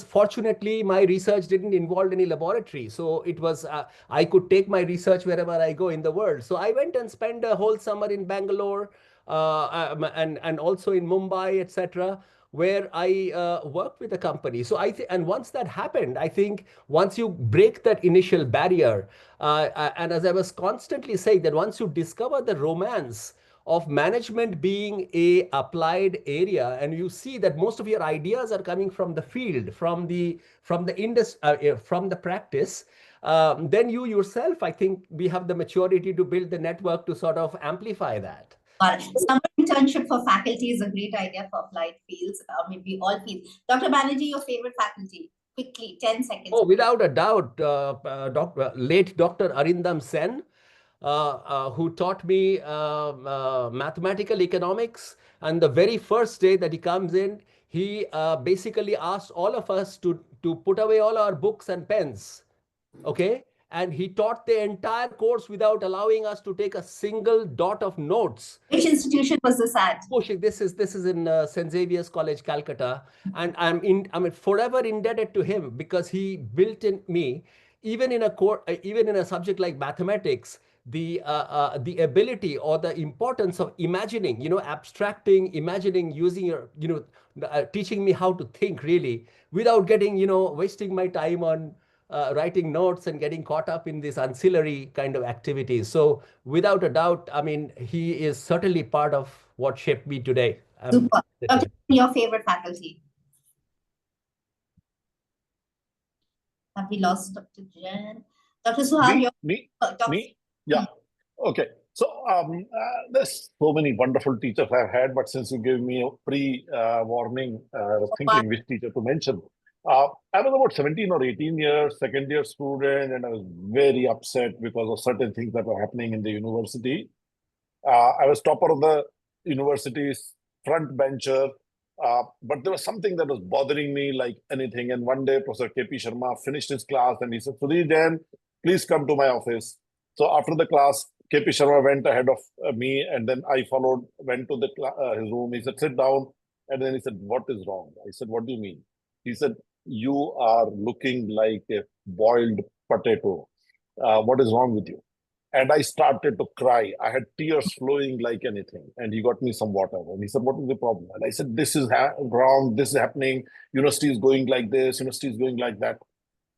Fortunately, my research didn't involve any laboratory. So it was, I could take my research wherever I go in the world. So I went and spent a whole summer in Bangalore, and also in Mumbai, etc., where I worked with a company. So and once that happened, I think once you break that initial barrier, and as I was constantly saying, that once you discover the romance of management being a applied area, and you see that most of your ideas are coming from the field, from the industry, from the practice, then you yourself, I think, we have the maturity to build the network to sort of amplify that. Summer internship for faculty is a great idea for applied fields, maybe all fields. Dr. Banerjee, your favorite faculty? Quickly, 10 seconds. Oh, without a doubt, late Dr. Arindam Sen, who taught me mathematical economics. And the very first day that he comes in, he basically asked all of us to put away all our books and pens. Okay. and he taught the entire course without allowing us to take a single dot of notes. Which institution was this at? This is in St. Xavier's College, Calcutta, and I'm forever indebted to him because he built in me, even in a subject like mathematics, the ability or the importance of imagining, abstracting, imagining, using your, teaching me how to think really without getting, wasting my time on writing notes and getting caught up in this ancillary kind of activities. So without a doubt, I mean, he is certainly part of what shaped me today. Super. Dr. Your favorite faculty? Have we lost Dr. Jen? Dr. Suhag, me? Yeah. Okay. So there's so many wonderful teachers I've had, but since you gave me a pre-warning, I was thinking which teacher to mention. I was about 17 or 18 years, second year student, and I was very upset because of certain things that were happening in the university. I was topper of the university's front bencher, but there was something that was bothering me like anything. And one day, Professor K.P. Sharma finished his class and he said, Sudhir Jain, please come to my office. So after the class, K.P. Sharma went ahead of me, and then I followed, went to his room. He said, sit down. And then he said, what is wrong? I said, what do you mean? He said, you are looking like a boiled potato. What is wrong with you? And I started to cry. I had tears flowing like anything. And he got me some water. And he said, what is the problem? And I said, this is wrong. This is happening. University is going like this. University is going like that.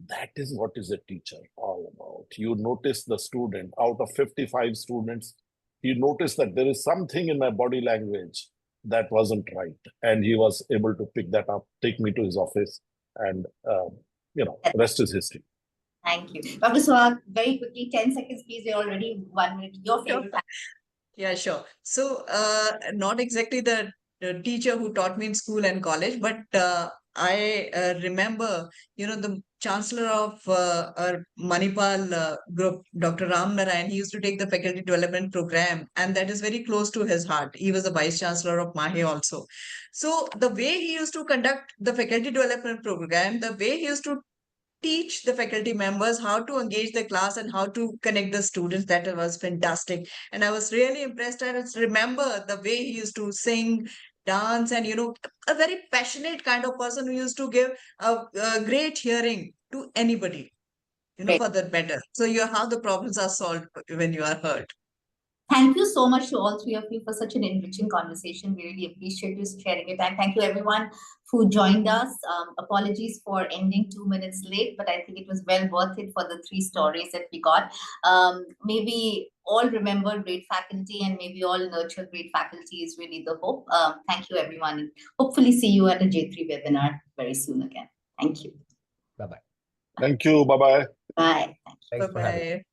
That is what is a teacher all about. You notice the student. Out of 55 students, he noticed that there is something in my body language that wasn't right. And he was able to pick that up, take me to his office, and, rest is history. Thank you. Dr. Suhag, very quickly, 10 seconds, please. We're already 1 minute. Your favorite faculty? Yeah, sure. So, not exactly the teacher who taught me in school and college, but I remember, the chancellor of our Manipal group, Dr. Ram Narayan, he used to take the faculty development program, and that is very close to his heart. He was the vice chancellor of Mahe also. So, the way he used to conduct the faculty development program, the way he used to teach the faculty members how to engage the class and how to connect the students, that was fantastic. And I was really impressed. I just remember the way he used to sing, dance, and a very passionate kind of person who used to give a great hearing to anybody, Great. for the better. So how the problems are solved when you are heard. Thank you so much to all three of you for such an enriching conversation. We really appreciate you sharing your time. Thank you everyone who joined us. Apologies for ending 2 minutes late, but I think it was well worth it for the 3 stories that we got. Maybe all remember great faculty, and maybe all nurture great faculty is really the hope. Thank you everyone, and hopefully see you at a Jetri webinar very soon again. Thank you. Bye-bye. Thank you. Bye-bye. Bye. Thanks for having me. Bye-bye.